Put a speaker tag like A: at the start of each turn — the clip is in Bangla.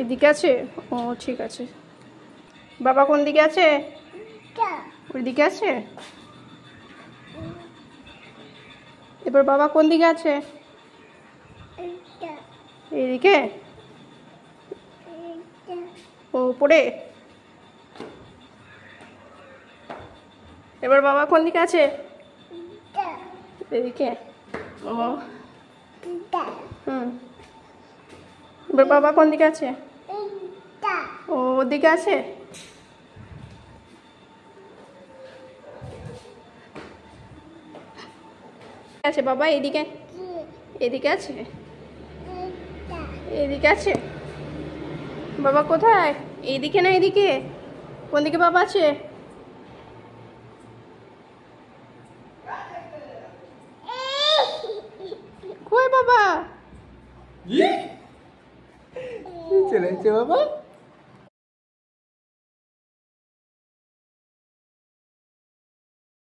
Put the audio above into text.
A: এদিকে আছে? ও ঠিক আছে। বাবা কোন দিকে আছে? ওইদিকে আছে। এবার বাবা কোন দিকে আছে? এইদিকে? ও উপরে। এবার বাবা কোন দিকে আছে? এদিকে। ও হুম। এবার বাবা কোন দিকে আছে? ও ওদিকে আছে। আছে বাবা এদিকে? এদিকে আছে। এদিকে আছে। বাবা কোথায়? এইদিকে না এদিকে? কোন দিকে বাবা আছে? কই বাবা?
B: চলে যাচ্ছে বাবা।